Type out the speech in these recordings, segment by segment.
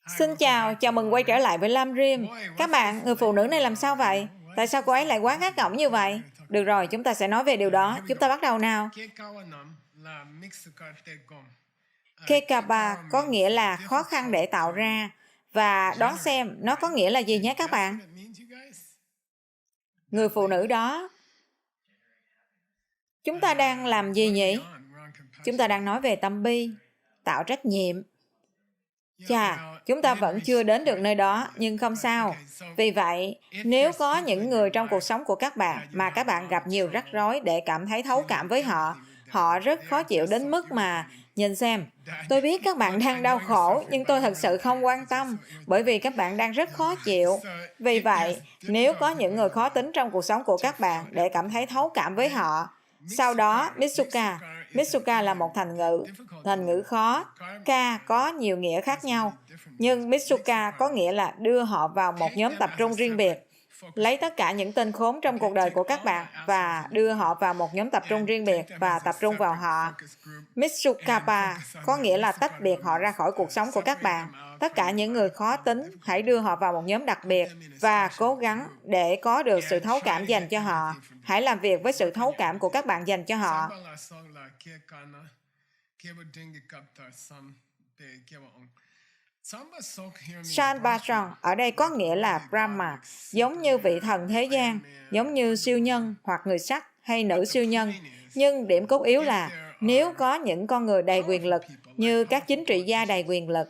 Xin chào, chào mừng quay trở lại với Lam Rim. Các bạn, người phụ nữ này làm sao vậy? Tại sao cô ấy lại quá gắt gỏng như vậy? Được rồi, chúng ta sẽ nói về điều đó. Chúng ta bắt đầu nào. Kekaba có nghĩa là khó khăn để tạo ra. Và đoán xem nó có nghĩa là gì nhé các bạn? Người phụ nữ đó. Chúng ta đang làm gì nhỉ? Chúng ta đang nói về tâm bi, tạo trách nhiệm. Chà, chúng ta vẫn chưa đến được nơi đó, nhưng không sao. Vì vậy, nếu có những người trong cuộc sống của các bạn mà các bạn gặp nhiều rắc rối để cảm thấy thấu cảm với họ, họ rất khó chịu đến mức mà, nhìn xem, tôi biết các bạn đang đau khổ, nhưng tôi thật sự không quan tâm, bởi vì các bạn đang rất khó chịu. Vì vậy, nếu có những người khó tính trong cuộc sống của các bạn để cảm thấy thấu cảm với họ, sau đó, Mitsuka là một thành ngữ khó. Ka có nhiều nghĩa khác nhau, nhưng Mitsuka có nghĩa là đưa họ vào một nhóm tập trung riêng biệt. Lấy tất cả những tên khốn trong cuộc đời của các bạn và đưa họ vào một nhóm tập trung riêng biệt và tập trung vào họ. Mitsukapa có nghĩa là tách biệt họ ra khỏi cuộc sống của các bạn. Tất cả những người khó tính, hãy đưa họ vào một nhóm đặc biệt và cố gắng để có được sự thấu cảm dành cho họ. Hãy làm việc với sự thấu cảm của các bạn dành cho họ. Sanbasang ở đây có nghĩa là Brahma, giống như vị thần thế gian, giống như siêu nhân hoặc người sắc hay nữ siêu nhân. Nhưng điểm cốt yếu là nếu có những con người đầy quyền lực như các chính trị gia đầy quyền lực,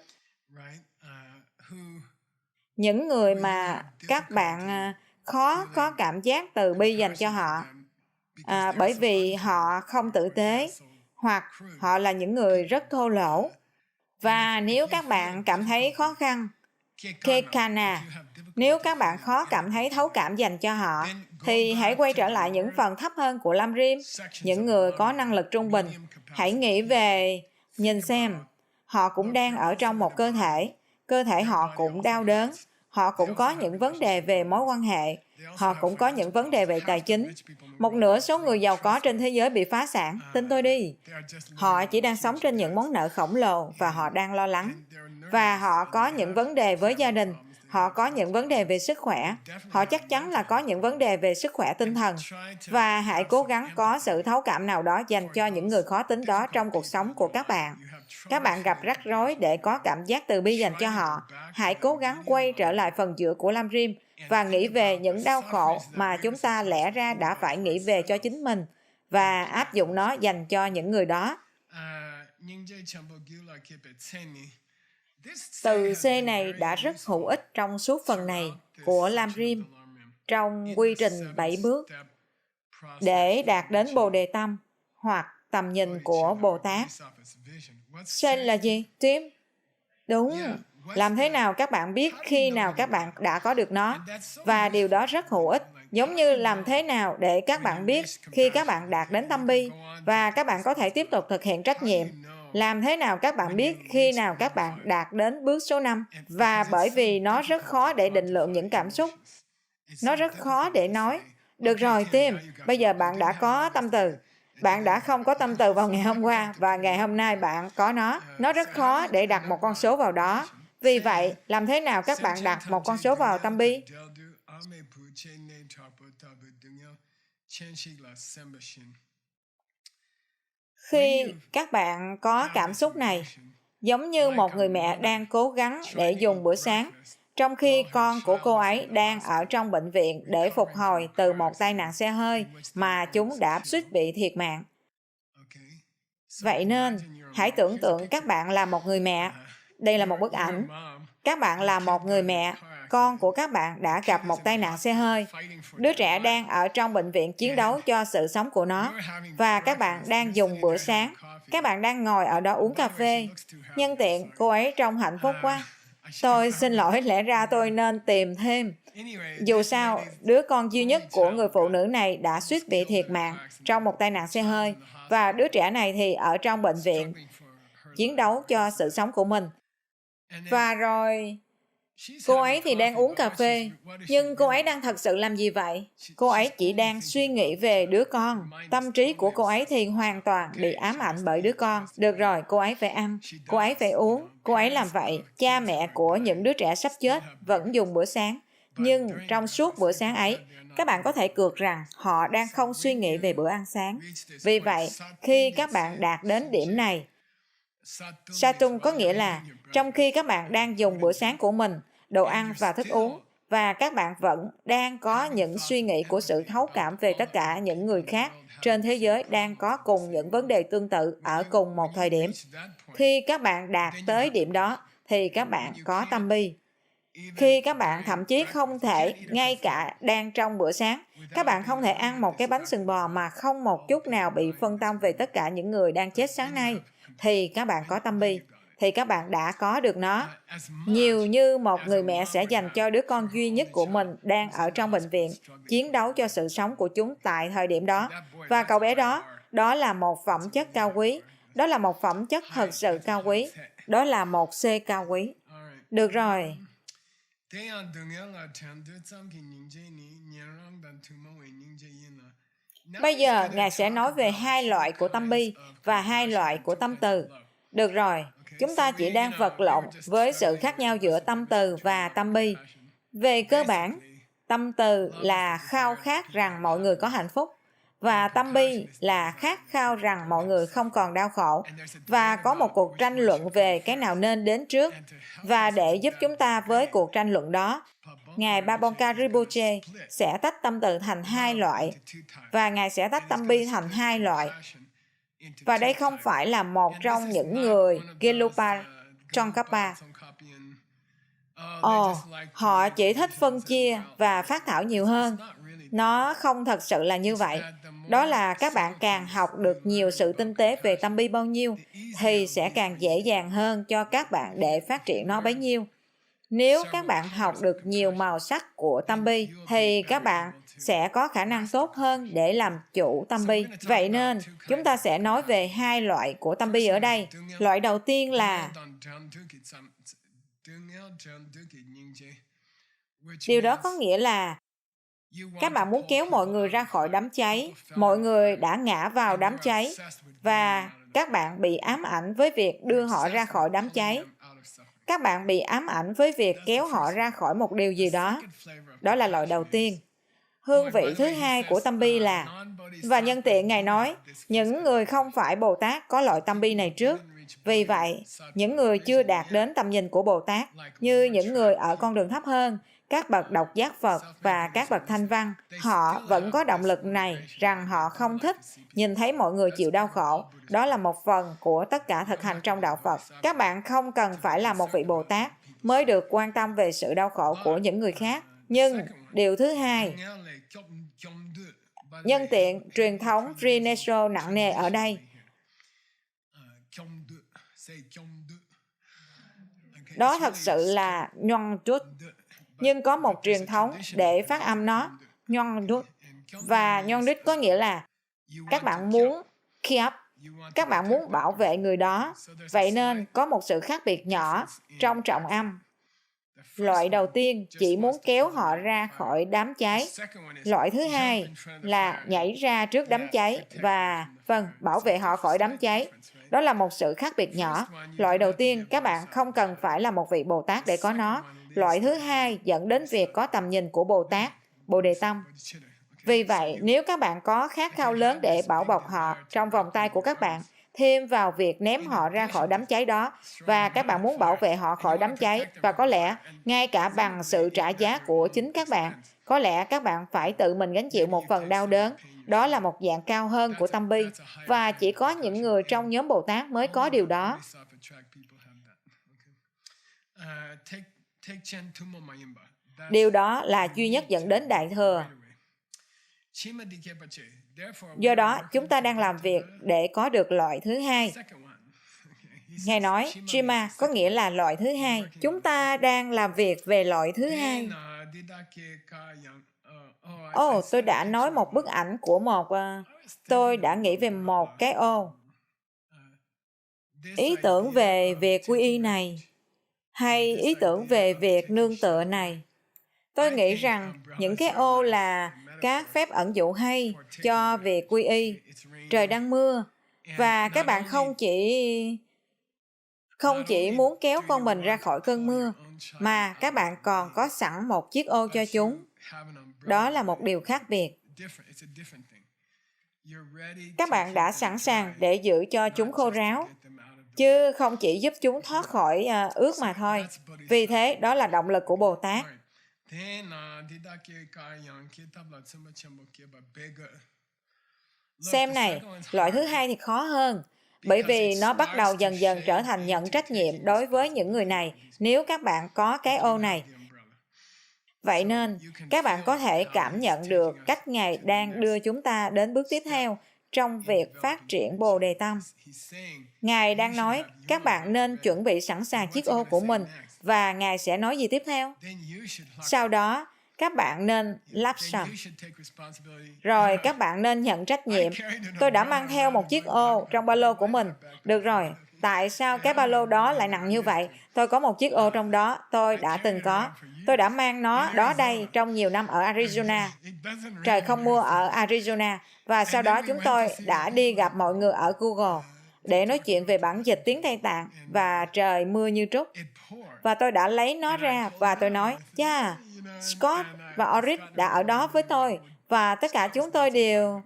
những người mà các bạn khó có cảm giác từ bi dành cho họ, bởi vì họ không tử tế hoặc họ là những người rất thô lỗ. Và nếu các bạn cảm thấy khó khăn, Kekana, nếu các bạn khó cảm thấy thấu cảm dành cho họ, thì hãy quay trở lại những phần thấp hơn của Lam Rim, những người có năng lực trung bình. Hãy nghĩ về, nhìn xem, họ cũng đang ở trong một cơ thể họ cũng đau đớn, họ cũng có những vấn đề về mối quan hệ, họ cũng có những vấn đề về tài chính. Một nửa số người giàu có trên thế giới bị phá sản, tin tôi đi. Họ chỉ đang sống trên những món nợ khổng lồ và họ đang lo lắng. Và họ có những vấn đề với gia đình, họ có những vấn đề về sức khỏe, họ chắc chắn là có những vấn đề về sức khỏe tinh thần. Và hãy cố gắng có sự thấu cảm nào đó dành cho những người khó tính đó trong cuộc sống của các bạn. Các bạn gặp rắc rối để có cảm giác từ bi dành cho họ. Hãy cố gắng quay trở lại phần giữa của Lam Rim và nghĩ về những đau khổ mà chúng ta lẽ ra đã phải nghĩ về cho chính mình và áp dụng nó dành cho những người đó. Từ C này đã rất hữu ích trong suốt phần này của Lam Rim, trong quy trình 7 bước để đạt đến Bồ Đề Tâm hoặc tầm nhìn của Bồ Tát. Sen là gì, Tim? Đúng, làm thế nào các bạn biết khi nào các bạn đã có được nó? Và điều đó rất hữu ích, giống như làm thế nào để các bạn biết khi các bạn đạt đến tâm bi và các bạn có thể tiếp tục thực hiện trách nhiệm. Làm thế nào các bạn biết khi nào các bạn đạt đến bước số 5? Và bởi vì nó rất khó để định lượng những cảm xúc. Nó rất khó để nói. Được rồi, Tim, bây giờ bạn đã có tâm từ. Bạn đã không có tâm từ vào ngày hôm qua và ngày hôm nay bạn có nó. Nó rất khó để đặt một con số vào đó. Vì vậy, làm thế nào các bạn đặt một con số vào tâm bi? Khi các bạn có cảm xúc này, giống như một người mẹ đang cố gắng để dùng bữa sáng, trong khi con của cô ấy đang ở trong bệnh viện để phục hồi từ một tai nạn xe hơi mà chúng đã suýt bị thiệt mạng. Vậy nên, hãy tưởng tượng các bạn là một người mẹ. Đây là một bức ảnh. Các bạn là một người mẹ, con của các bạn đã gặp một tai nạn xe hơi. Đứa trẻ đang ở trong bệnh viện chiến đấu cho sự sống của nó. Và các bạn đang dùng bữa sáng. Các bạn đang ngồi ở đó uống cà phê. Nhân tiện, cô ấy trông hạnh phúc quá. Tôi xin lỗi, lẽ ra tôi nên tìm thêm. Dù sao, đứa con duy nhất của người phụ nữ này đã suýt bị thiệt mạng trong một tai nạn xe hơi và đứa trẻ này thì ở trong bệnh viện chiến đấu cho sự sống của mình. Và rồi, Cô ấy thì đang uống cà phê, nhưng cô ấy đang thật sự làm gì vậy? Cô ấy chỉ đang suy nghĩ về đứa con. Tâm trí của cô ấy thì hoàn toàn bị ám ảnh bởi đứa con. Được rồi, cô ấy phải ăn, cô ấy phải uống, cô ấy làm vậy. Cha mẹ của những đứa trẻ sắp chết vẫn dùng bữa sáng. Nhưng trong suốt bữa sáng ấy, các bạn có thể cược rằng họ đang không suy nghĩ về bữa ăn sáng. Vì vậy, khi các bạn đạt đến điểm này, Satung có nghĩa là trong khi các bạn đang dùng bữa sáng của mình, đồ ăn và thức uống, và các bạn vẫn đang có những suy nghĩ của sự thấu cảm về tất cả những người khác trên thế giới đang có cùng những vấn đề tương tự ở cùng một thời điểm. Khi các bạn đạt tới điểm đó, thì các bạn có tâm bi. Khi các bạn thậm chí không thể, ngay cả đang trong bữa sáng, các bạn không thể ăn một cái bánh sừng bò mà không một chút nào bị phân tâm về tất cả những người đang chết sáng nay, thì các bạn có tâm bi, thì các bạn đã có được nó. Nhiều như một người mẹ sẽ dành cho đứa con duy nhất của mình đang ở trong bệnh viện, chiến đấu cho sự sống của chúng tại thời điểm đó. Và cậu bé đó, đó là một phẩm chất cao quý, đó là một phẩm chất thật sự cao quý, đó là một C cao quý. Được rồi. Bây giờ, Ngài sẽ nói về hai loại của tâm bi và hai loại của tâm từ. Được rồi, chúng ta chỉ đang vật lộn với sự khác nhau giữa tâm từ và tâm bi. Về cơ bản, tâm từ là khao khát rằng mọi người có hạnh phúc, và tâm bi là khát khao rằng mọi người không còn đau khổ, và có một cuộc tranh luận về cái nào nên đến trước. Và để giúp chúng ta với cuộc tranh luận đó, Ngài Babonka Rinpoche sẽ tách tâm từ thành hai loại, và Ngài sẽ tách tâm bi thành hai loại. Và đây không phải là một trong những người Gelugpa Tsongkhapa. Họ chỉ thích phân chia và phát thảo nhiều hơn. Nó không thật sự là như vậy. Đó là các bạn càng học được nhiều sự tinh tế về tâm bi bao nhiêu, thì sẽ càng dễ dàng hơn cho các bạn để phát triển nó bấy nhiêu. Nếu các bạn học được nhiều màu sắc của tâm bi, thì các bạn sẽ có khả năng tốt hơn để làm chủ tâm bi. Vậy nên, chúng ta sẽ nói về hai loại của tâm bi ở đây. Loại đầu tiên là điều đó có nghĩa là các bạn muốn kéo mọi người ra khỏi đám cháy, mọi người đã ngã vào đám cháy, và các bạn bị ám ảnh với việc đưa họ ra khỏi đám cháy. Các bạn bị ám ảnh với việc kéo họ ra khỏi một điều gì đó. Đó là loại đầu tiên. Hương vị thứ hai của tâm bi là, và nhân tiện Ngài nói, những người không phải Bồ Tát có loại tâm bi này trước. Vì vậy, những người chưa đạt đến tầm nhìn của Bồ Tát, như những người ở con đường thấp hơn, các bậc độc giác Phật và các bậc thanh văn, họ vẫn có động lực này rằng họ không thích nhìn thấy mọi người chịu đau khổ. Đó là một phần của tất cả thực hành trong đạo Phật. Các bạn không cần phải là một vị Bồ Tát mới được quan tâm về sự đau khổ của những người khác. Nhưng điều thứ hai, nhân tiện truyền thống Free Nation nặng nề ở đây, đó thật sự là nhoăn trút. Nhưng có một truyền thống để phát âm nó, nhoăn trút. Và nhoăn trút có nghĩa là các bạn muốn keep, các bạn muốn bảo vệ người đó. Vậy nên có một sự khác biệt nhỏ trong trọng âm. Loại đầu tiên chỉ muốn kéo họ ra khỏi đám cháy. Loại thứ hai là nhảy ra trước đám cháy và bảo vệ họ khỏi đám cháy. Đó là một sự khác biệt nhỏ. Loại đầu tiên, các bạn không cần phải là một vị Bồ Tát để có nó. Loại thứ hai dẫn đến việc có tầm nhìn của Bồ Tát, Bồ Đề Tâm. Vì vậy, nếu các bạn có khát khao lớn để bảo bọc họ trong vòng tay của các bạn, thêm vào việc ném họ ra khỏi đám cháy đó, và các bạn muốn bảo vệ họ khỏi đám cháy, và có lẽ ngay cả bằng sự trả giá của chính các bạn, có lẽ các bạn phải tự mình gánh chịu một phần đau đớn. Đó là một dạng cao hơn của tâm bi, và chỉ có những người trong nhóm Bồ Tát mới có điều đó. Điều đó là duy nhất dẫn đến Đại Thừa. Do đó, chúng ta đang làm việc để có được loại thứ hai. Ngài nói, Chima có nghĩa là loại thứ hai. Chúng ta đang làm việc về loại thứ hai. Tôi đã nói một bức ảnh của tôi đã nghĩ về một cái ô. Ý tưởng về việc quy y này, hay ý tưởng về việc nương tựa này. Tôi nghĩ rằng những cái ô là các phép ẩn dụ hay cho việc quy y. Trời đang mưa, và các bạn không chỉ muốn kéo con mình ra khỏi cơn mưa, mà các bạn còn có sẵn một chiếc ô cho chúng. Đó là một điều khác biệt. Các bạn đã sẵn sàng để giữ cho chúng khô ráo, chứ không chỉ giúp chúng thoát khỏi ướt mà thôi. Vì thế, đó là động lực của Bồ Tát. Xem này, loại thứ hai thì khó hơn, bởi vì nó bắt đầu dần dần trở thành nhận trách nhiệm đối với những người này nếu các bạn có cái ô này. Vậy nên, các bạn có thể cảm nhận được cách Ngài đang đưa chúng ta đến bước tiếp theo trong việc phát triển Bồ Đề Tâm. Ngài đang nói, các bạn nên chuẩn bị sẵn sàng chiếc ô của mình, và Ngài sẽ nói gì tiếp theo? Sau đó, các bạn nên lắp sầm. Rồi các bạn nên nhận trách nhiệm. Tôi đã mang theo một chiếc ô trong ba lô của mình. Được rồi, tại sao cái ba lô đó lại nặng như vậy? Tôi có một chiếc ô trong đó, tôi đã từng có. Tôi đã mang nó đó đây trong nhiều năm ở Arizona. Trời không mưa ở Arizona. Và sau đó chúng tôi đã đi gặp mọi người ở Google để nói chuyện về bản dịch tiếng Tây Tạng, và trời mưa như trút. Và tôi đã lấy nó ra và tôi nói, Scott và Orit đã ở đó với tôi, và tất cả chúng tôi đều...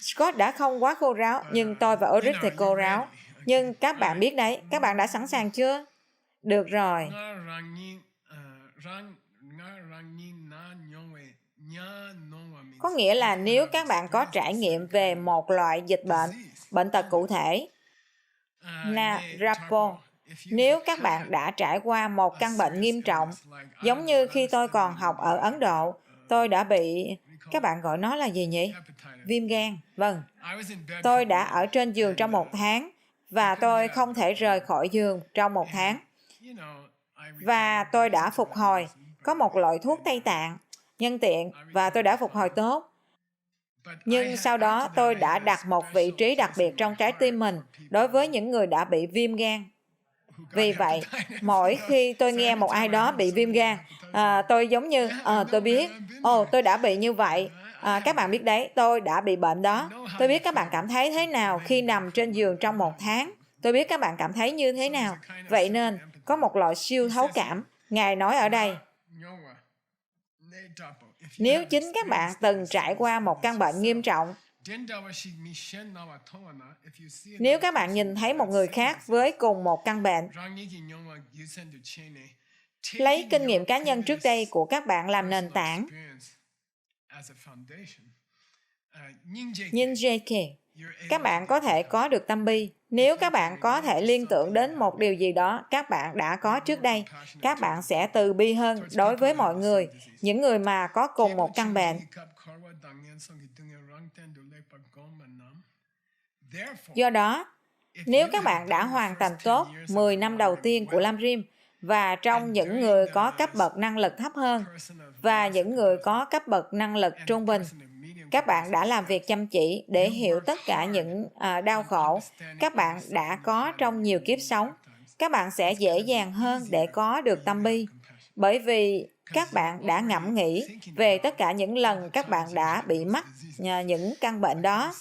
Scott đã không quá khô ráo, nhưng tôi và Orit thì khô ráo. Nhưng các bạn biết đấy, các bạn đã sẵn sàng chưa? Được rồi. Có nghĩa là nếu các bạn có trải nghiệm về một loại dịch bệnh tật cụ thể, Rapo, nếu các bạn đã trải qua một căn bệnh nghiêm trọng, giống như khi tôi còn học ở Ấn Độ, tôi đã bị, các bạn gọi nó là gì nhỉ? Viêm gan, vâng. Tôi đã ở trên giường trong 1 tháng, và tôi không thể rời khỏi giường trong 1 tháng. Và tôi đã phục hồi, có một loại thuốc Tây Tạng, nhân tiện, và tôi đã phục hồi tốt. Nhưng sau đó tôi đã đặt một vị trí đặc biệt trong trái tim mình đối với những người đã bị viêm gan. Vì vậy, mỗi khi tôi nghe một ai đó bị viêm gan, tôi giống như, tôi biết, tôi đã bị như vậy. Các bạn biết đấy, tôi đã bị bệnh đó. Tôi biết các bạn cảm thấy thế nào khi nằm trên giường trong 1 tháng. Tôi biết các bạn cảm thấy như thế nào. Vậy nên, có một loại siêu thấu cảm. Ngài nói ở đây, nếu chính các bạn từng trải qua một căn bệnh nghiêm trọng, nếu các bạn nhìn thấy một người khác với cùng một căn bệnh, lấy kinh nghiệm cá nhân trước đây của các bạn làm nền tảng, Ninjake, các bạn có thể có được tâm bi. Nếu các bạn có thể liên tưởng đến một điều gì đó các bạn đã có trước đây, các bạn sẽ từ bi hơn đối với mọi người, những người mà có cùng một căn bệnh. Do đó, nếu các bạn đã hoàn thành tốt 10 năm đầu tiên của Lam Rim, và trong những người có cấp bậc năng lực thấp hơn và những người có cấp bậc năng lực trung bình, các bạn đã làm việc chăm chỉ để hiểu tất cả những đau khổ các bạn đã có trong nhiều kiếp sống, các bạn sẽ dễ dàng hơn để có được tâm bi, bởi vì các bạn đã ngẫm nghĩ về tất cả những lần các bạn đã bị mắc những căn bệnh đó.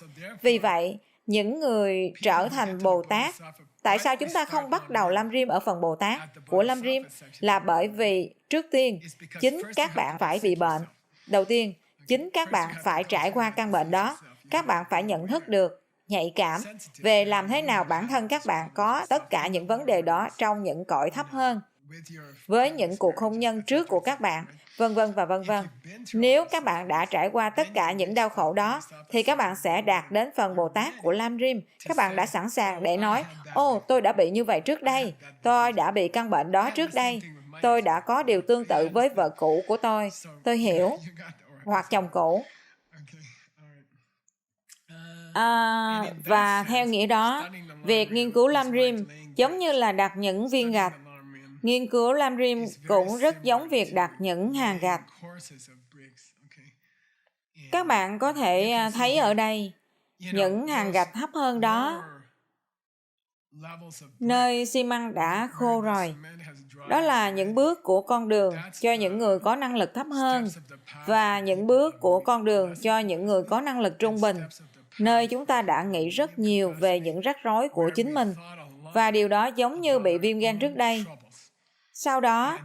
Vì vậy, những người trở thành Bồ Tát, tại sao chúng ta không bắt đầu Lam Rim ở phần Bồ Tát của Lam Rim? Là bởi vì trước tiên, chính các bạn phải bị bệnh. Đầu tiên, chính các bạn phải trải qua căn bệnh đó. Các bạn phải nhận thức được, nhạy cảm về làm thế nào bản thân các bạn có tất cả những vấn đề đó trong những cõi thấp hơn, với những cuộc hôn nhân trước của các bạn, vân vân và vân vân. Nếu các bạn đã trải qua tất cả những đau khổ đó, thì các bạn sẽ đạt đến phần Bồ Tát của Lam Rim. Các bạn đã sẵn sàng để nói, tôi đã bị như vậy trước đây, tôi đã bị căn bệnh đó trước đây, tôi đã có điều tương tự với vợ cũ của tôi hiểu, hoặc chồng cũ. Và theo nghĩa đó, việc nghiên cứu Lam Rim giống như là đặt những viên gạch. Nghiên cứu Lam Rim cũng rất giống việc đặt những hàng gạch. Các bạn có thể thấy ở đây, những hàng gạch thấp hơn đó nơi xi măng đã khô rồi. Đó là những bước của con đường cho những người có năng lực thấp hơn và những bước của con đường cho những người có năng lực trung bình, nơi chúng ta đã nghĩ rất nhiều về những rắc rối của chính mình và điều đó giống như bị viêm gan trước đây. Sau đó,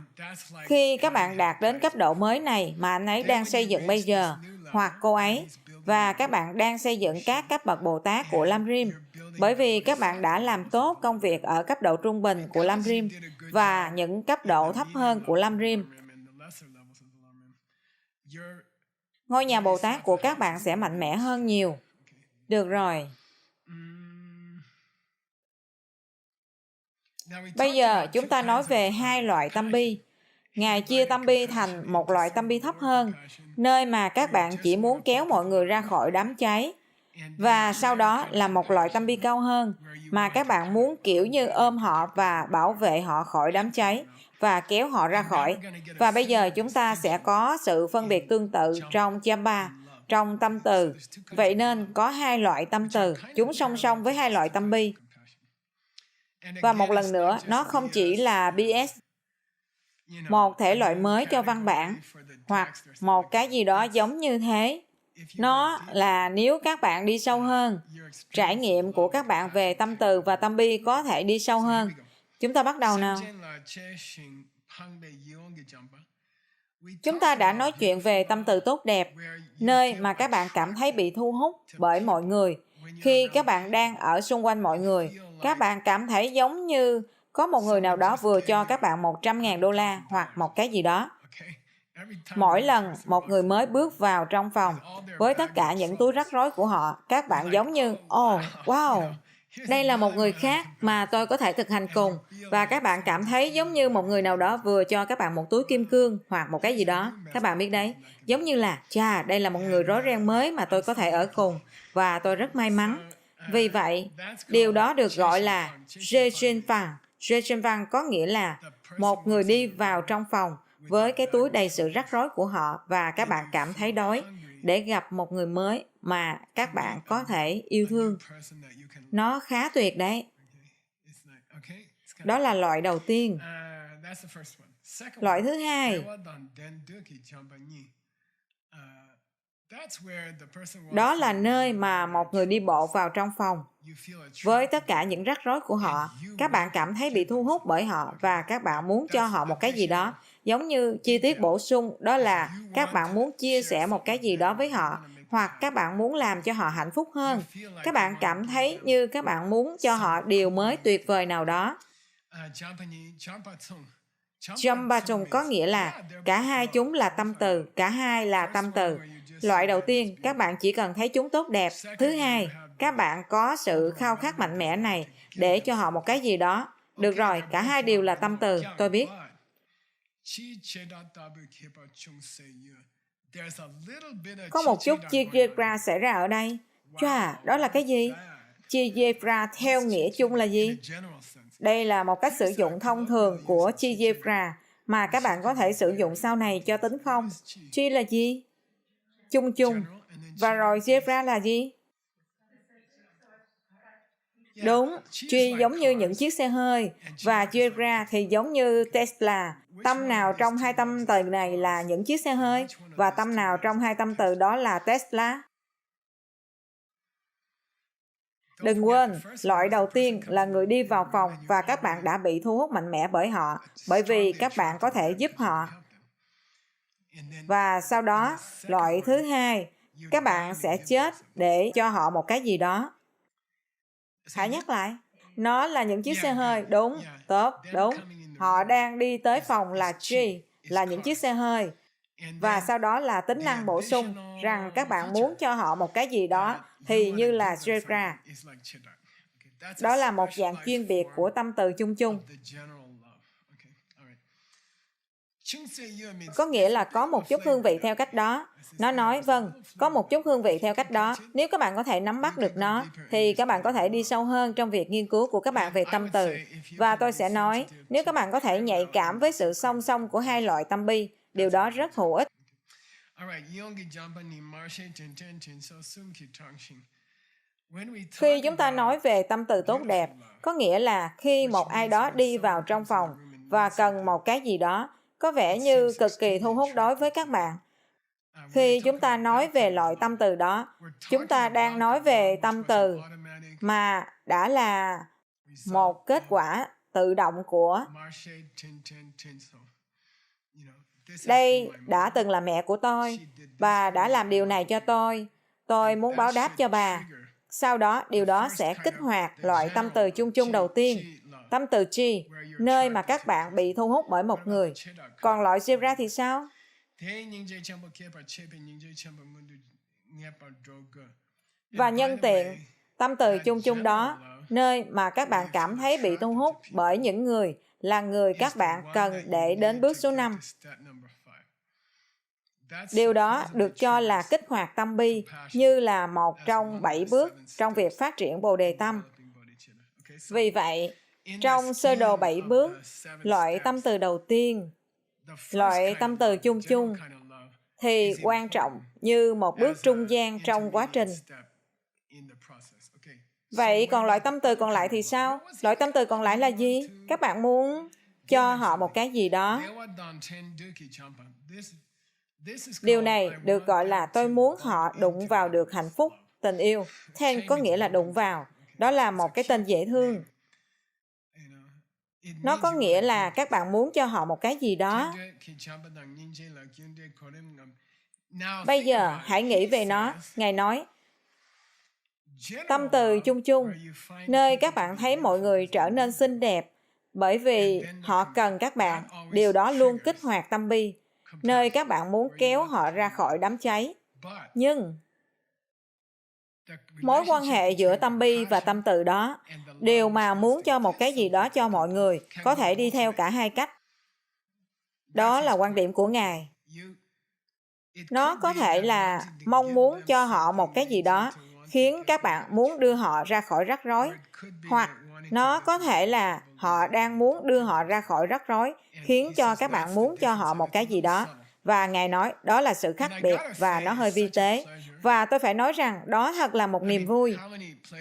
khi các bạn đạt đến cấp độ mới này mà anh ấy đang xây dựng bây giờ, hoặc cô ấy, và các bạn đang xây dựng các cấp bậc Bồ Tát của Lam Rim, bởi vì các bạn đã làm tốt công việc ở cấp độ trung bình của Lam Rim và những cấp độ thấp hơn của Lam Rim, ngôi nhà Bồ Tát của các bạn sẽ mạnh mẽ hơn nhiều. Được rồi. Bây giờ chúng ta nói về hai loại tâm bi. Ngài chia tâm bi thành một loại tâm bi thấp hơn, nơi mà các bạn chỉ muốn kéo mọi người ra khỏi đám cháy. Và sau đó là một loại tâm bi cao hơn, mà các bạn muốn kiểu như ôm họ và bảo vệ họ khỏi đám cháy và kéo họ ra khỏi. Và bây giờ chúng ta sẽ có sự phân biệt tương tự trong Champa, trong tâm từ. Vậy nên có hai loại tâm từ, chúng song song với hai loại tâm bi. Và một lần nữa, nó không chỉ là BS, một thể loại mới cho văn bản, hoặc một cái gì đó giống như thế. Nó là nếu các bạn đi sâu hơn, trải nghiệm của các bạn về tâm từ và tâm bi có thể đi sâu hơn. Chúng ta bắt đầu nào. Chúng ta đã nói chuyện về tâm từ tốt đẹp, nơi mà các bạn cảm thấy bị thu hút bởi mọi người. Khi các bạn đang ở xung quanh mọi người, các bạn cảm thấy giống như có một người nào đó vừa cho các bạn 100.000 đô la hoặc một cái gì đó. Mỗi lần một người mới bước vào trong phòng với tất cả những túi rắc rối của họ, các bạn giống như, wow, đây là một người khác mà tôi có thể thực hành cùng. Và các bạn cảm thấy giống như một người nào đó vừa cho các bạn một túi kim cương hoặc một cái gì đó. Các bạn biết đấy, giống như là, đây là một người rối ren mới mà tôi có thể ở cùng và tôi rất may mắn. Vì vậy, điều đó được gọi là Jejenfang. Jejenfang có nghĩa là một người đi vào trong phòng với cái túi đầy sự rắc rối của họ và các bạn cảm thấy đói để gặp một người mới mà các bạn có thể yêu thương. Nó khá tuyệt đấy. Đó là loại đầu tiên. Loại thứ hai, đó là nơi mà một người đi bộ vào trong phòng với tất cả những rắc rối của họ. Các bạn cảm thấy bị thu hút bởi họ và các bạn muốn cho họ một cái gì đó. Giống như chi tiết bổ sung, đó là các bạn muốn chia sẻ một cái gì đó với họ, hoặc các bạn muốn làm cho họ hạnh phúc hơn. Các bạn cảm thấy như các bạn muốn cho họ điều mới tuyệt vời nào đó. Champatung có nghĩa là cả hai chúng là tâm từ, cả hai là tâm từ. Loại đầu tiên, các bạn chỉ cần thấy chúng tốt đẹp. Thứ hai, các bạn có sự khao khát mạnh mẽ này để cho họ một cái gì đó. Được rồi, cả hai đều là tâm từ, tôi biết. Có một chút Chijekra xảy ra ở đây. Đó là cái gì? Chijekra theo nghĩa chung là gì? Đây là một cách sử dụng thông thường của Chijekra mà các bạn có thể sử dụng sau này cho tính không. Chi là gì? Chung chung. Và rồi Jefra là gì? Đúng, Chi giống như những chiếc xe hơi và Jefra thì giống như Tesla. Tâm nào trong hai tâm từ này là những chiếc xe hơi và tâm nào trong hai tâm từ đó là Tesla? Đừng quên, loại đầu tiên là người đi vào phòng và các bạn đã bị thu hút mạnh mẽ bởi họ, bởi vì các bạn có thể giúp họ. Và sau đó, loại thứ hai, các bạn sẽ chết để cho họ một cái gì đó. Hãy nhắc lại. Nó là những chiếc xe hơi, đúng, tốt, đúng. Họ đang đi tới phòng là G, là những chiếc xe hơi. Và sau đó là tính năng bổ sung rằng các bạn muốn cho họ một cái gì đó thì như là Jefra. Đó là một dạng chuyên biệt của tâm từ chung chung. Có nghĩa là có một chút hương vị theo cách đó. Nó nói, vâng, có một chút hương vị theo cách đó. Nếu các bạn có thể nắm bắt được nó, thì các bạn có thể đi sâu hơn trong việc nghiên cứu của các bạn về tâm từ. Và tôi sẽ nói, nếu các bạn có thể nhạy cảm với sự song song của hai loại tâm bi, điều đó rất hữu ích. Khi chúng ta nói về tâm từ tốt đẹp, có nghĩa là khi một ai đó đi vào trong phòng và cần một cái gì đó, có vẻ như cực kỳ thu hút đối với các bạn. Khi chúng ta nói về loại tâm từ đó, chúng ta đang nói về tâm từ mà đã là một kết quả tự động của đây đã từng là mẹ của tôi. Bà đã làm điều này cho tôi. Tôi muốn báo đáp cho bà. Sau đó, điều đó sẽ kích hoạt loại tâm từ chung chung đầu tiên, tâm từ chi, nơi mà các bạn bị thu hút bởi một người. Còn loại Jira thì sao? Và nhân tiện, tâm từ chung chung đó, nơi mà các bạn cảm thấy bị thu hút bởi những người là người các bạn cần để đến bước số 5. Điều đó được cho là kích hoạt tâm bi như là một trong 7 bước trong việc phát triển Bồ Đề Tâm. Vì vậy, trong sơ đồ 7 bước, loại tâm từ đầu tiên, loại tâm từ chung chung, thì quan trọng như một bước trung gian trong quá trình. Vậy còn loại tâm từ còn lại thì sao? Loại tâm từ còn lại là gì? Các bạn muốn cho họ một cái gì đó. Điều này được gọi là tôi muốn họ đụng vào được hạnh phúc, tình yêu. Then có nghĩa là đụng vào. Đó là một cái tên dễ thương. Nó có nghĩa là các bạn muốn cho họ một cái gì đó. Bây giờ, hãy nghĩ về nó. Ngài nói, tâm từ chung chung, nơi các bạn thấy mọi người trở nên xinh đẹp, bởi vì họ cần các bạn, điều đó luôn kích hoạt tâm bi, nơi các bạn muốn kéo họ ra khỏi đám cháy. Nhưng mối quan hệ giữa tâm bi và tâm từ đó, điều mà muốn cho một cái gì đó cho mọi người, có thể đi theo cả hai cách. Đó là quan điểm của Ngài. Nó có thể là mong muốn cho họ một cái gì đó, khiến các bạn muốn đưa họ ra khỏi rắc rối. Hoặc nó có thể là họ đang muốn đưa họ ra khỏi rắc rối, khiến cho các bạn muốn cho họ một cái gì đó. Và Ngài nói đó là sự khác biệt và nó hơi vi tế. Và tôi phải nói rằng đó thật là một niềm vui.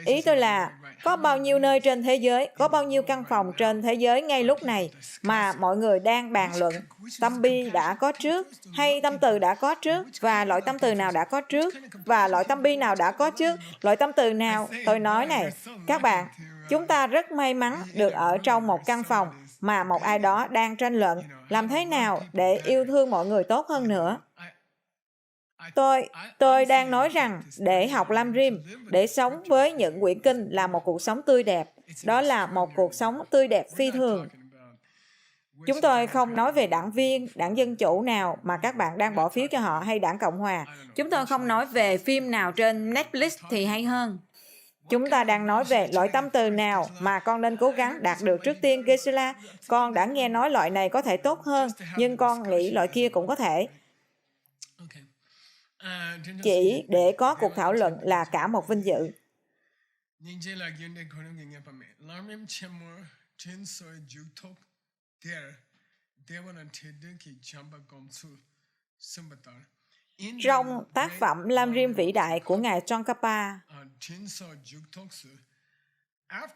Ý tôi là có bao nhiêu nơi trên thế giới, có bao nhiêu căn phòng trên thế giới ngay lúc này mà mọi người đang bàn luận tâm bi đã có trước hay tâm từ đã có trước, và loại tâm từ nào đã có trước và loại tâm bi nào đã có trước, loại tâm từ nào. Tôi nói này, các bạn, chúng ta rất may mắn được ở trong một căn phòng mà một ai đó đang tranh luận làm thế nào để yêu thương mọi người tốt hơn nữa. Tôi đang nói rằng để học Lam Rim, để sống với những quyển kinh là một cuộc sống tươi đẹp. Đó là một cuộc sống tươi đẹp phi thường. Chúng tôi không nói về đảng viên, đảng Dân Chủ nào mà các bạn đang bỏ phiếu cho họ hay đảng Cộng Hòa. Chúng tôi không nói về phim nào trên Netflix thì hay hơn. Chúng ta đang nói về loại tâm từ nào mà con nên cố gắng đạt được trước tiên, Gisela. Con đã nghe nói loại này có thể tốt hơn, nhưng con nghĩ loại kia cũng có thể. Chỉ để có cuộc thảo luận là cả một vinh dự. Trong tác phẩm Lam Rim vĩ đại của Ngài Tsongkhapa,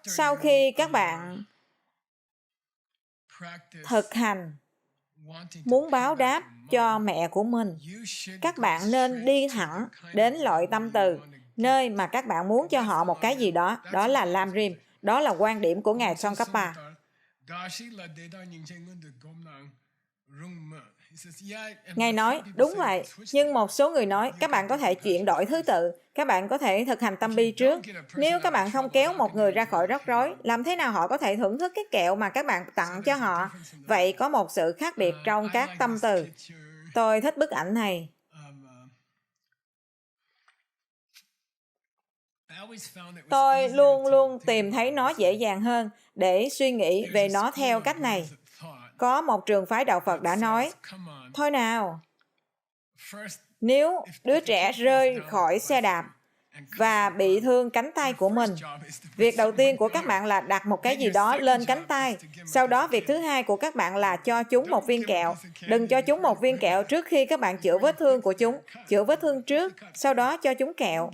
sau khi các bạn thực hành muốn báo đáp cho mẹ của mình, các bạn nên đi thẳng đến loại tâm từ, nơi mà các bạn muốn cho họ một cái gì đó. Đó là Lam Rim. Đó là quan điểm của Ngài Tsongkhapa. Ngài nói, đúng vậy, nhưng một số người nói các bạn có thể chuyển đổi thứ tự, các bạn có thể thực hành tâm bi trước. Nếu các bạn không kéo một người ra khỏi rắc rối, làm thế nào họ có thể thưởng thức cái kẹo mà các bạn tặng cho họ? Vậy có một sự khác biệt trong các tâm từ. Tôi thích bức ảnh này. Tôi luôn luôn tìm thấy nó dễ dàng hơn để suy nghĩ về nó theo cách này. Có một trường phái đạo Phật đã nói, thôi nào, nếu đứa trẻ rơi khỏi xe đạp và bị thương cánh tay của mình, việc đầu tiên của các bạn là đặt một cái gì đó lên cánh tay. Sau đó, việc thứ hai của các bạn là cho chúng một viên kẹo. Đừng cho chúng một viên kẹo trước khi các bạn chữa vết thương của chúng. Chữa vết thương trước, sau đó cho chúng kẹo.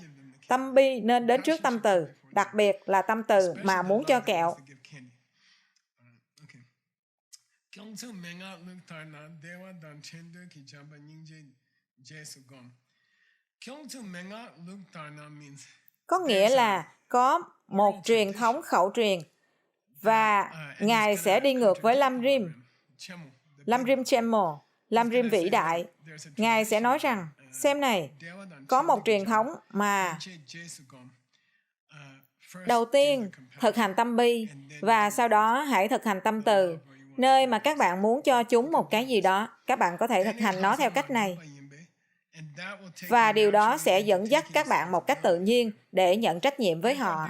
Tâm bi nên đến trước tâm từ, đặc biệt là tâm từ mà muốn cho kẹo. Có nghĩa là có một truyền thống khẩu truyền và Ngài sẽ đi ngược với Lam Rim Chemo, Lam Rim vĩ đại. Ngài sẽ nói rằng, xem này, có một truyền thống mà đầu tiên thực hành tâm bi và sau đó hãy thực hành tâm từ. Nơi mà các bạn muốn cho chúng một cái gì đó, các bạn có thể thực hành nó theo cách này. Và điều đó sẽ dẫn dắt các bạn một cách tự nhiên để nhận trách nhiệm với họ.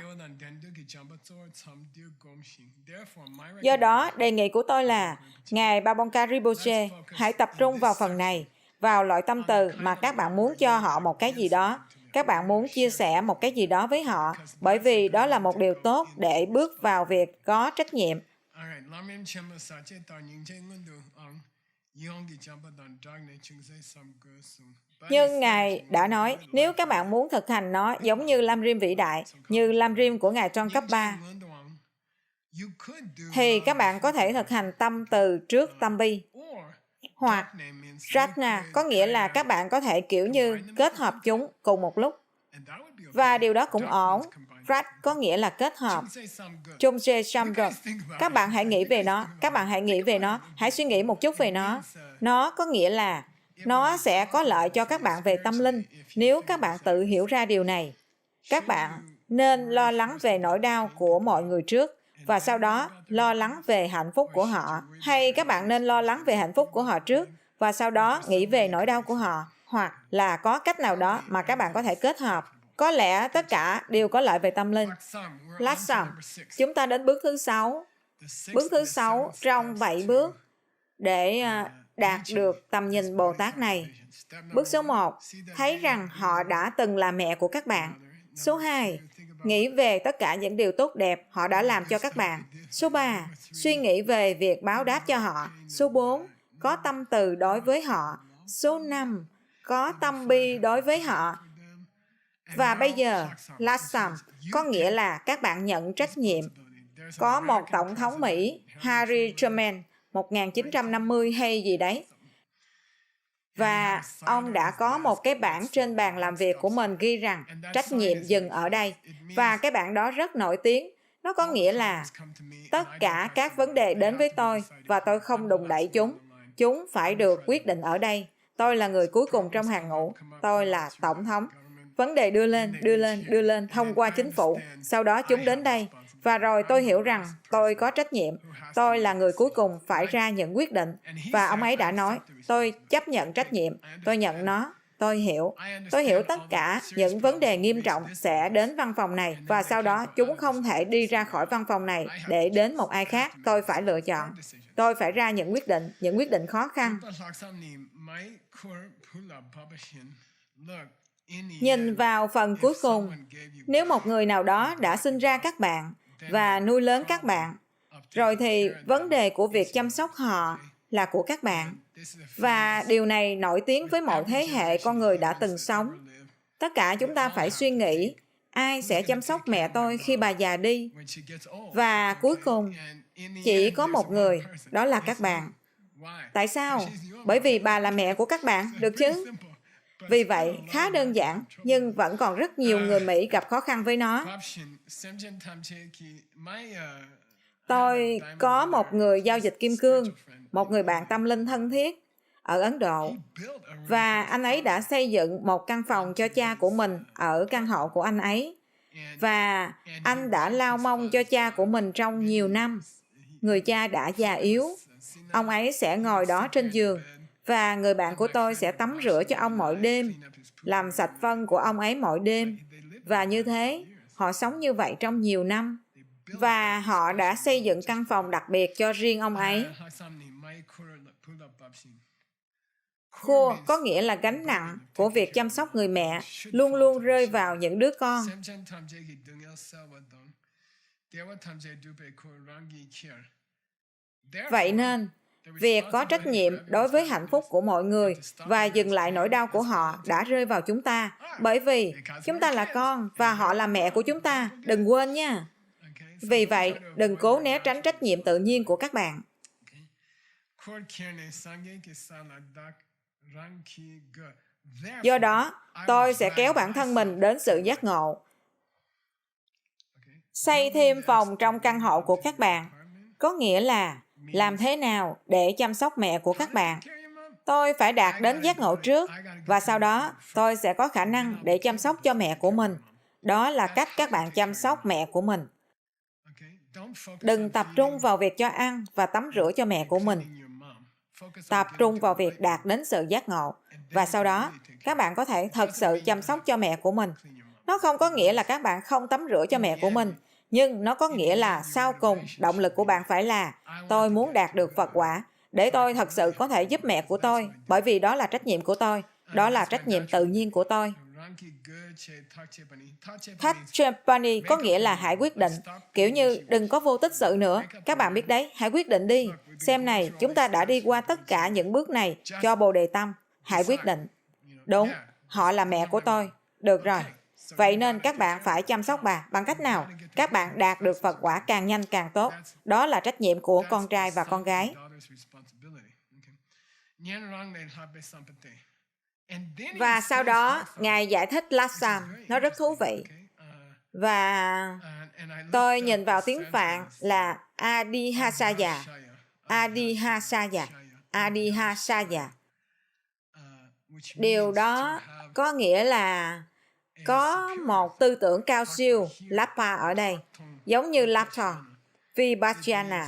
Do đó, đề nghị của tôi là, Ngài Babongka Rinpoche, hãy tập trung vào phần này, vào loại tâm từ mà các bạn muốn cho họ một cái gì đó. Các bạn muốn chia sẻ một cái gì đó với họ, bởi vì đó là một điều tốt để bước vào việc có trách nhiệm. Nhưng Ngài đã nói, nếu các bạn muốn thực hành nó giống như Lam Rim vĩ đại, như Lam Rim của Ngài Trong cấp 3, thì các bạn có thể thực hành tâm từ trước tâm bi. Hoặc Ratna, có nghĩa là các bạn có thể kiểu như kết hợp chúng cùng một lúc. Và điều đó cũng ổn. Rat có nghĩa là kết hợp. Chomje Shamdok. Các bạn hãy nghĩ về nó. Hãy suy nghĩ một chút về nó. Nó có nghĩa là nó sẽ có lợi cho các bạn về tâm linh nếu các bạn tự hiểu ra điều này. Các bạn nên lo lắng về nỗi đau của mọi người trước và sau đó lo lắng về hạnh phúc của họ. Hay các bạn nên lo lắng về hạnh phúc của họ trước và sau đó nghĩ về nỗi đau của họ. Hoặc là có cách nào đó mà các bạn có thể kết hợp. Có lẽ tất cả đều có lợi về tâm linh. Laksam, chúng ta đến bước thứ 6. Bước thứ 6 trong 7 bước để đạt được tầm nhìn Bồ Tát này. Bước số 1, thấy rằng họ đã từng là mẹ của các bạn. Số 2, nghĩ về tất cả những điều tốt đẹp họ đã làm cho các bạn. Số 3, suy nghĩ về việc báo đáp cho họ. Số 4, có tâm từ đối với họ. Số 5, có tâm bi đối với họ. Và bây giờ, Laksam, có nghĩa là các bạn nhận trách nhiệm. Có một tổng thống Mỹ, Harry Truman, 1950 hay gì đấy. Và ông đã có một cái bảng trên bàn làm việc của mình ghi rằng trách nhiệm dừng ở đây. Và cái bảng đó rất nổi tiếng. Nó có nghĩa là tất cả các vấn đề đến với tôi và tôi không đùn đẩy chúng. Chúng phải được quyết định ở đây. Tôi là người cuối cùng trong hàng ngũ. Tôi là tổng thống. Vấn đề đưa lên thông qua chính phủ. Sau đó chúng đến đây. Và rồi tôi hiểu rằng tôi có trách nhiệm. Tôi là người cuối cùng phải ra những quyết định. Và ông ấy đã nói, tôi chấp nhận trách nhiệm. Tôi nhận nó. Tôi hiểu tất cả những vấn đề nghiêm trọng sẽ đến văn phòng này và sau đó chúng không thể đi ra khỏi văn phòng này để đến một ai khác. Tôi phải lựa chọn. Tôi phải ra những quyết định khó khăn. Nhìn vào phần cuối cùng, nếu một người nào đó đã sinh ra các bạn và nuôi lớn các bạn, rồi thì vấn đề của việc chăm sóc họ là của các bạn. Và điều này nổi tiếng với mọi thế hệ con người đã từng sống. Tất cả chúng ta phải suy nghĩ, ai sẽ chăm sóc mẹ tôi khi bà già đi? Và cuối cùng, chỉ có một người, đó là các bạn. Tại sao? Bởi vì bà là mẹ của các bạn, được chứ? Vì vậy, khá đơn giản, nhưng vẫn còn rất nhiều người Mỹ gặp khó khăn với nó. Tôi có một người giao dịch kim cương, một người bạn tâm linh thân thiết ở Ấn Độ. Và anh ấy đã xây dựng một căn phòng cho cha của mình ở căn hộ của anh ấy. Và anh đã lau mông cho cha của mình trong nhiều năm. Người cha đã già yếu. Ông ấy sẽ ngồi đó trên giường. Và người bạn của tôi sẽ tắm rửa cho ông mỗi đêm, làm sạch phân của ông ấy mỗi đêm. Và như thế, họ sống như vậy trong nhiều năm. Và họ đã xây dựng căn phòng đặc biệt cho riêng ông ấy. Khua có nghĩa là gánh nặng của việc chăm sóc người mẹ luôn luôn rơi vào những đứa con. Vậy nên, Việc có trách nhiệm đối với hạnh phúc của mọi người và dừng lại nỗi đau của họ đã rơi vào chúng ta, bởi vì chúng ta là con và họ là mẹ của chúng ta. Đừng quên nha. Vì vậy, đừng cố né tránh trách nhiệm tự nhiên của các bạn. Do đó, tôi sẽ kéo bản thân mình đến sự giác ngộ. Xây thêm phòng trong căn hộ của các bạn, có nghĩa là làm thế nào để chăm sóc mẹ của các bạn. Tôi phải đạt đến giác ngộ trước, và sau đó tôi sẽ có khả năng để chăm sóc cho mẹ của mình. Đó là cách các bạn chăm sóc mẹ của mình. Đừng tập trung vào việc cho ăn và tắm rửa cho mẹ của mình. Tập trung vào việc đạt đến sự giác ngộ, và sau đó các bạn có thể thật sự chăm sóc cho mẹ của mình. Nó không có nghĩa là các bạn không tắm rửa cho mẹ của mình, nhưng nó có nghĩa là sau cùng, động lực của bạn phải là tôi muốn đạt được Phật quả để tôi thật sự có thể giúp mẹ của tôi, bởi vì đó là trách nhiệm của tôi, đó là trách nhiệm tự nhiên của tôi. Thachepani có nghĩa là hãy quyết định, kiểu như đừng có vô tích sự nữa. Các bạn biết đấy, hãy quyết định đi. Xem này, chúng ta đã đi qua tất cả những bước này cho Bồ Đề Tâm. Hãy quyết định. Đúng, họ là mẹ của tôi. Được rồi. Vậy nên các bạn phải chăm sóc bà bằng cách nào? Các bạn đạt được Phật quả càng nhanh càng tốt. Đó là trách nhiệm của con trai và con gái. Và sau đó, Ngài giải thích Lapsam. Nó rất thú vị. Và tôi nhìn vào tiếng Phạn là Adihasaya. Adihasaya. Adihasaya. Điều đó có nghĩa là có một tư tưởng cao siêu, Lapa ở đây, giống như Lapton, Vibhajana.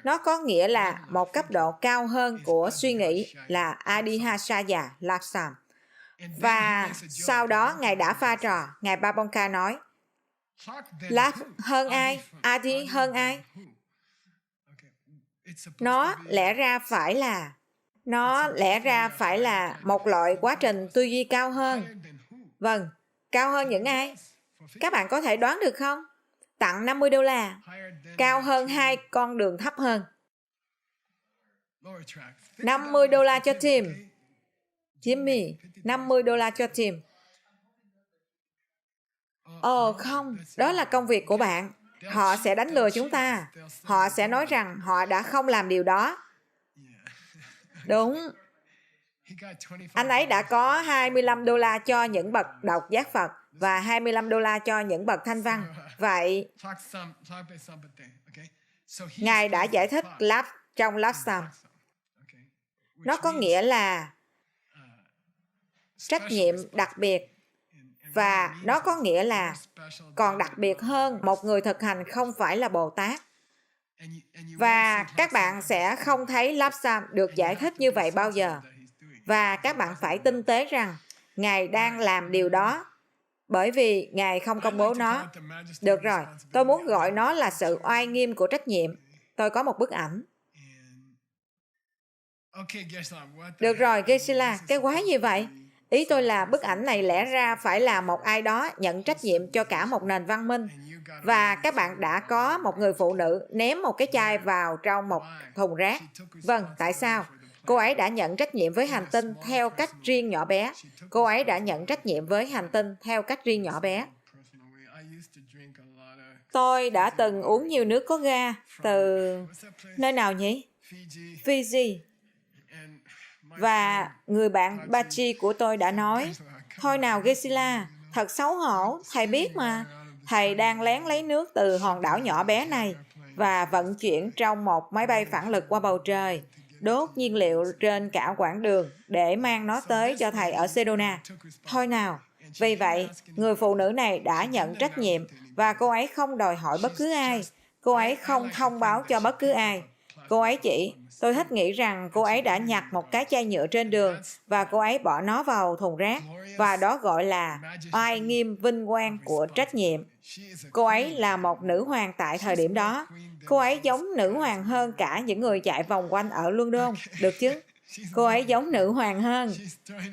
Nó có nghĩa là một cấp độ cao hơn của suy nghĩ là Adihasaya, Lapsam. Và sau đó Ngài đã pha trò, Ngài Babonka nói, Lap hơn ai? Adi hơn ai? Nó lẽ ra phải là một loại quá trình tư duy cao hơn. Vâng, cao hơn những ai? Các bạn có thể đoán được không? Tặng $50, cao hơn 2 con đường thấp hơn. $50 cho Tim. Jimmy, $50 cho Tim. Ồ không, đó là công việc của bạn. Họ sẽ đánh lừa chúng ta. Họ sẽ nói rằng họ đã không làm điều đó. Đúng. Anh ấy đã có $25 cho những bậc độc giác Phật và $25 cho những bậc thanh văn. Vậy, Ngài đã giải thích Lap trong Lapsam. Nó có nghĩa là trách nhiệm đặc biệt, và nó có nghĩa là còn đặc biệt hơn một người thực hành không phải là Bồ Tát. Và các bạn sẽ không thấy Lapsam được giải thích như vậy bao giờ. Và các bạn phải tinh tế rằng Ngài đang làm điều đó bởi vì Ngài không công bố nó. Được rồi, tôi muốn gọi nó là sự oai nghiêm của trách nhiệm. Tôi có một bức ảnh. Được rồi, Geshe-la, cái quái gì vậy? Ý tôi là bức ảnh này lẽ ra phải là một ai đó nhận trách nhiệm cho cả một nền văn minh. Và các bạn đã có một người phụ nữ ném một cái chai vào trong một thùng rác. Vâng, tại sao? Cô ấy đã nhận trách nhiệm với hành tinh theo cách riêng nhỏ bé. Cô ấy đã nhận trách nhiệm với hành tinh theo cách riêng nhỏ bé. Tôi đã từng uống nhiều nước có ga từ... nơi nào nhỉ? Fiji. Và người bạn Bachi của tôi đã nói, thôi nào Geshe-la, thật xấu hổ, thầy biết mà. Thầy đang lén lấy nước từ hòn đảo nhỏ bé này và vận chuyển trong một máy bay phản lực qua bầu trời, đốt nhiên liệu trên cả quãng đường để mang nó tới cho thầy ở Sedona. Thôi nào. Vì vậy, người phụ nữ này đã nhận trách nhiệm và cô ấy không đòi hỏi bất cứ ai. Cô ấy không thông báo cho bất cứ ai. Cô ấy chỉ, tôi thích nghĩ rằng cô ấy đã nhặt một cái chai nhựa trên đường và cô ấy bỏ nó vào thùng rác, và đó gọi là oai nghiêm vinh quang của trách nhiệm. Cô ấy là một nữ hoàng tại thời điểm đó. Cô ấy giống nữ hoàng hơn cả những người chạy vòng quanh ở London, được chứ? Cô ấy giống nữ hoàng hơn.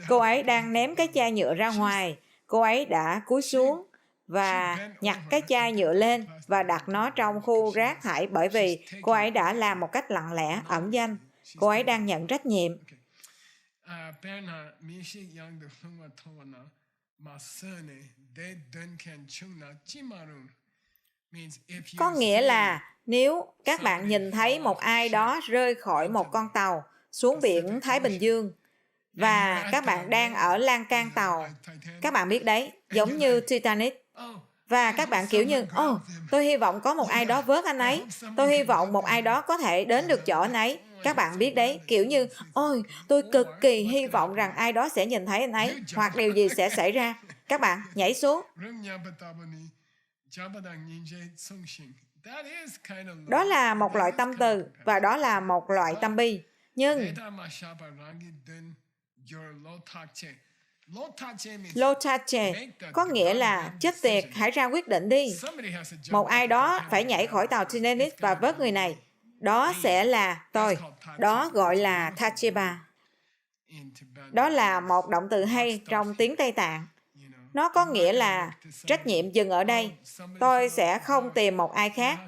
Cô ấy đang ném cái chai nhựa ra ngoài. Cô ấy đã cúi xuống và nhặt cái chai nhựa lên và đặt nó trong khu rác thải bởi vì cô ấy đã làm một cách lặng lẽ, ẩn danh. Cô ấy đang nhận trách nhiệm. Có nghĩa là nếu các bạn nhìn thấy một ai đó rơi khỏi một con tàu xuống biển Thái Bình Dương và các bạn đang ở lan can tàu, các bạn biết đấy, giống như Titanic, và các bạn kiểu như, tôi hy vọng có một ai đó vớt anh ấy, tôi hy vọng một ai đó có thể đến được chỗ anh ấy. Các bạn biết đấy, kiểu như, ôi, tôi cực kỳ hy vọng rằng ai đó sẽ nhìn thấy anh ấy, hoặc điều gì sẽ xảy ra. Các bạn nhảy xuống. Đó là một loại tâm từ, và đó là một loại tâm bi. Nhưng Lotache có nghĩa là chết tiệt, hãy ra quyết định đi. Một ai đó phải nhảy khỏi tàu Titanic và vớt người này. Đó sẽ là tôi. Đó gọi là Tacheba. Đó là một động từ hay trong tiếng Tây Tạng. Nó có nghĩa là trách nhiệm dừng ở đây. Tôi sẽ không tìm một ai khác.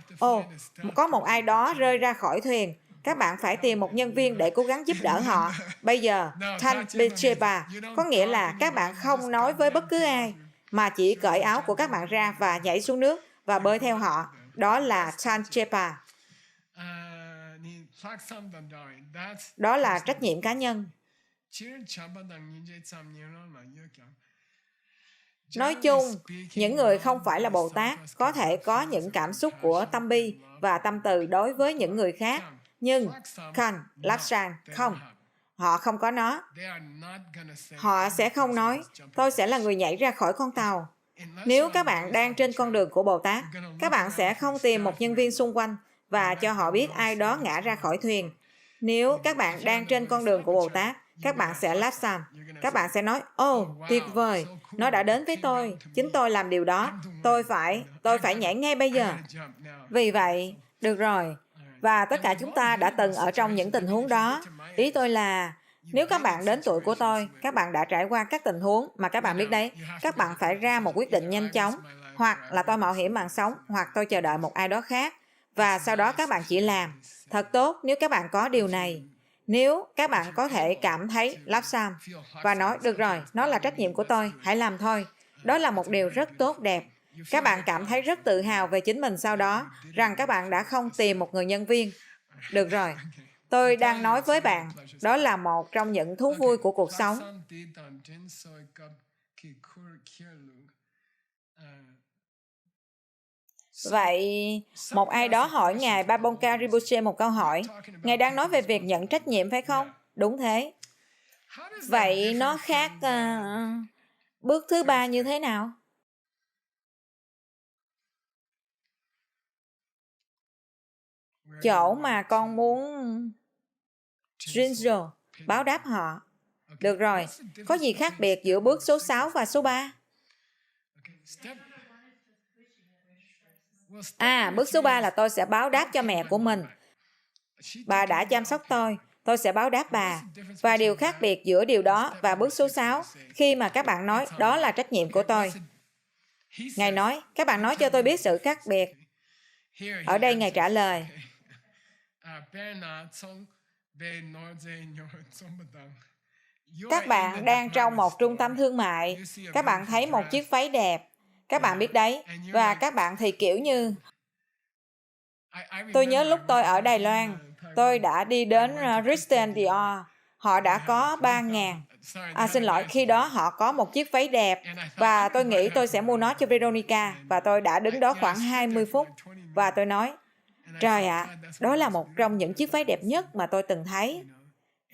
Có một ai đó rơi ra khỏi thuyền. Các bạn phải tìm một nhân viên để cố gắng giúp đỡ họ. Bây giờ, Tanpecheba có nghĩa là các bạn không nói với bất cứ ai, mà chỉ cởi áo của các bạn ra và nhảy xuống nước và bơi theo họ. Đó là Tanchepa. Đó là trách nhiệm cá nhân. Nói chung, những người không phải là Bồ Tát có thể có những cảm xúc của tâm bi và tâm từ đối với những người khác, nhưng Khan, Lakshman không. Họ không có nó. Họ sẽ không nói, tôi sẽ là người nhảy ra khỏi con tàu. Nếu các bạn đang trên con đường của Bồ Tát, các bạn sẽ không tìm một nhân viên xung quanh và cho họ biết ai đó ngã ra khỏi thuyền. Nếu các bạn đang trên con đường của Bồ Tát, các bạn sẽ lapsam. Các bạn sẽ nói, tuyệt vời, nó đã đến với tôi, chính tôi làm điều đó, tôi phải nhảy ngay bây giờ. Vì vậy, được rồi, và tất cả chúng ta đã từng ở trong những tình huống đó. Ý tôi là, nếu các bạn đến tuổi của tôi, các bạn đã trải qua các tình huống mà các bạn biết đấy, các bạn phải ra một quyết định nhanh chóng, hoặc là tôi mạo hiểm mạng sống, hoặc tôi chờ đợi một ai đó khác, và sau đó các bạn chỉ làm. Thật tốt nếu các bạn có điều này. Nếu các bạn có thể cảm thấy lapsam và nói, được rồi, nó là trách nhiệm của tôi, hãy làm thôi. Đó là một điều rất tốt đẹp. Các bạn cảm thấy rất tự hào về chính mình sau đó, rằng các bạn đã không tìm một người nhân viên. Được rồi, tôi đang nói với bạn, đó là một trong những thú vui của cuộc sống. Vậy, một ai đó hỏi Ngài Babonka Rinpoche một câu hỏi. Ngài đang nói về việc nhận trách nhiệm phải không? Đúng thế. Vậy nó khác bước thứ 3 như thế nào? Chỗ mà con muốn Rinzo báo đáp họ. Được rồi, có gì khác biệt giữa bước số 6 và số 3? Bước số 3 là tôi sẽ báo đáp cho mẹ của mình. Bà đã chăm sóc tôi sẽ báo đáp bà. Và điều khác biệt giữa điều đó và bước số 6, khi mà các bạn nói, đó là trách nhiệm của tôi. Ngài nói, các bạn nói cho tôi biết sự khác biệt. Ở đây Ngài trả lời, các bạn đang trong một trung tâm thương mại, các bạn thấy một chiếc váy đẹp, các bạn biết đấy, và các bạn thì kiểu như, tôi nhớ lúc tôi ở Đài Loan, tôi đã đi đến Christian Dior, họ đã có 3.000. Xin lỗi, khi đó họ có một chiếc váy đẹp, và tôi nghĩ tôi sẽ mua nó cho Veronica, và tôi đã đứng đó khoảng 20 phút, và tôi nói, trời ạ, đó là một trong những chiếc váy đẹp nhất mà tôi từng thấy.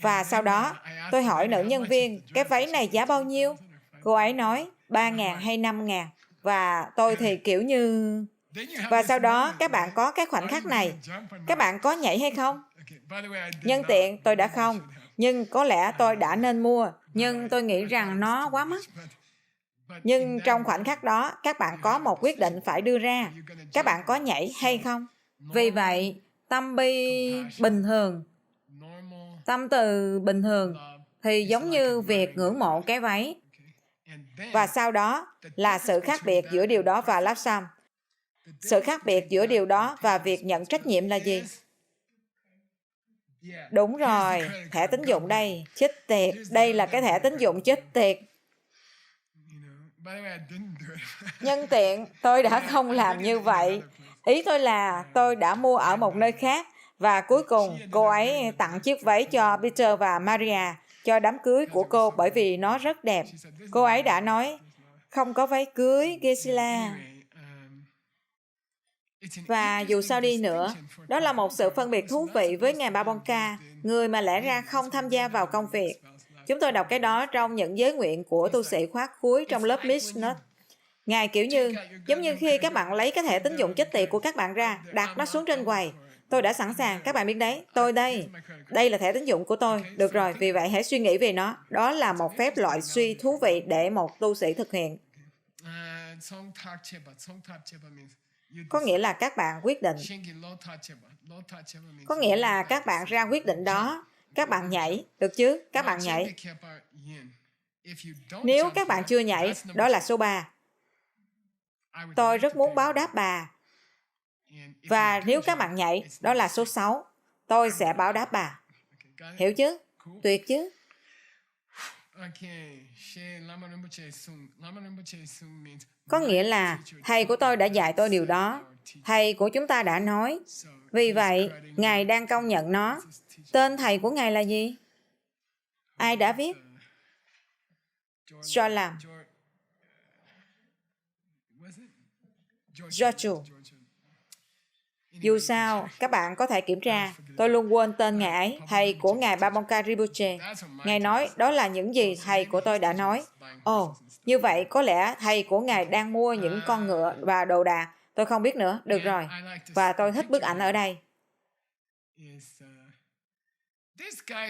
Và sau đó, tôi hỏi nữ nhân viên, cái váy này giá bao nhiêu? Cô ấy nói, 3.000 hay 5.000. Và tôi thì kiểu như... Và sau đó, các bạn có cái khoảnh khắc này. Các bạn có nhảy hay không? Nhân tiện, tôi đã không. Nhưng có lẽ tôi đã nên mua. Nhưng tôi nghĩ rằng nó quá mắc. Nhưng trong khoảnh khắc đó, các bạn có một quyết định phải đưa ra. Các bạn có nhảy hay không? Vì vậy, tâm bi bình thường, tâm từ bình thường thì giống như việc ngưỡng mộ cái váy. Và sau đó là sự khác biệt giữa điều đó và lapsam. Sự khác biệt giữa điều đó và việc nhận trách nhiệm là gì? Đúng rồi, thẻ tín dụng đây, chích tiệt, đây là cái thẻ tín dụng chích tiệt. Nhân tiện, tôi đã không làm như vậy. Ý tôi là tôi đã mua ở một nơi khác và cuối cùng cô ấy tặng chiếc váy cho Peter và Maria cho đám cưới của cô bởi vì nó rất đẹp. Cô ấy đã nói, không có váy cưới, Gisela. Và dù sao đi nữa, đó là một sự phân biệt thú vị với ngài Babonka, người mà lẽ ra không tham gia vào công việc. Chúng tôi đọc cái đó trong những giới nguyện của tu sĩ khóa cuối trong lớp Mishnah. Ngài kiểu như, giống như khi các bạn lấy cái thẻ tín dụng chích tiệt của các bạn ra, đặt nó xuống trên quầy. Tôi đã sẵn sàng, các bạn biết đấy, tôi đây. Đây là thẻ tín dụng của tôi. Được rồi, vì vậy hãy suy nghĩ về nó. Đó là một phép loại suy thú vị để một tu sĩ thực hiện. Có nghĩa là các bạn quyết định. Có nghĩa là các bạn ra quyết định đó. Các bạn nhảy, được chứ? Các bạn nhảy. Nếu các bạn chưa nhảy, đó là số 3. Tôi rất muốn báo đáp bà. Và nếu các bạn nhảy, đó là số 6. Tôi sẽ báo đáp bà. Hiểu chứ? Tuyệt chứ? Có nghĩa là thầy của tôi đã dạy tôi điều đó. Thầy của chúng ta đã nói. Vì vậy, Ngài đang công nhận nó. Tên thầy của Ngài là gì? Ai đã viết? Jolam. George. Dù sao, các bạn có thể kiểm tra. Tôi luôn quên tên Ngài ấy, thầy của Ngài Babonka Rinpoche. Ngài nói, đó là những gì thầy của tôi đã nói. Ồ, như vậy có lẽ thầy của Ngài đang mua những con ngựa và đồ đạc. Tôi không biết nữa. Được rồi. Và tôi thích bức ảnh ở đây.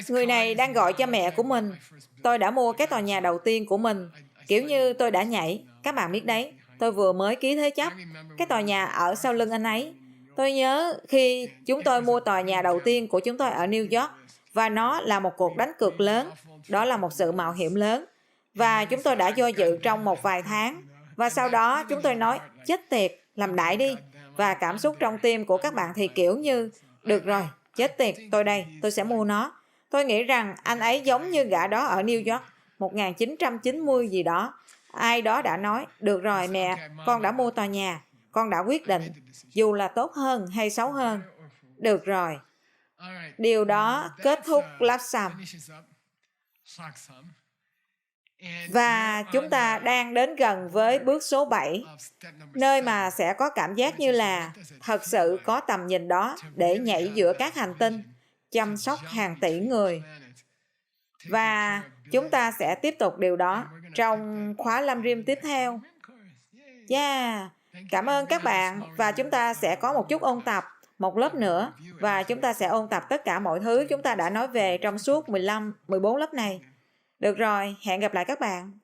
Người này đang gọi cho mẹ của mình. Tôi đã mua cái tòa nhà đầu tiên của mình. Kiểu như tôi đã nhảy. Các bạn biết đấy. Tôi vừa mới ký thế chấp. Cái tòa nhà ở sau lưng anh ấy. Tôi nhớ khi chúng tôi mua tòa nhà đầu tiên của chúng tôi ở New York. Và nó là một cuộc đánh cược lớn. Đó là một sự mạo hiểm lớn. Và chúng tôi đã do dự trong một vài tháng. Và sau đó chúng tôi nói, chết tiệt, làm đại đi. Và cảm xúc trong tim của các bạn thì kiểu như, được rồi, chết tiệt, tôi đây, tôi sẽ mua nó. Tôi nghĩ rằng anh ấy giống như gã đó ở New York, 1990 gì đó. Ai đó đã nói, được rồi mẹ, con đã mua tòa nhà, con đã quyết định, dù là tốt hơn hay xấu hơn. Được rồi. Điều đó kết thúc Lapsam. Và chúng ta đang đến gần với bước số 7, nơi mà sẽ có cảm giác như là thật sự có tầm nhìn đó để nhảy giữa các hành tinh, chăm sóc hàng tỷ người. Và chúng ta sẽ tiếp tục điều đó trong khóa Lam Rim tiếp theo. Yeah, cảm ơn các bạn và chúng ta sẽ có một chút ôn tập, một lớp nữa và chúng ta sẽ ôn tập tất cả mọi thứ chúng ta đã nói về trong suốt 14 lớp này. Được rồi, hẹn gặp lại các bạn.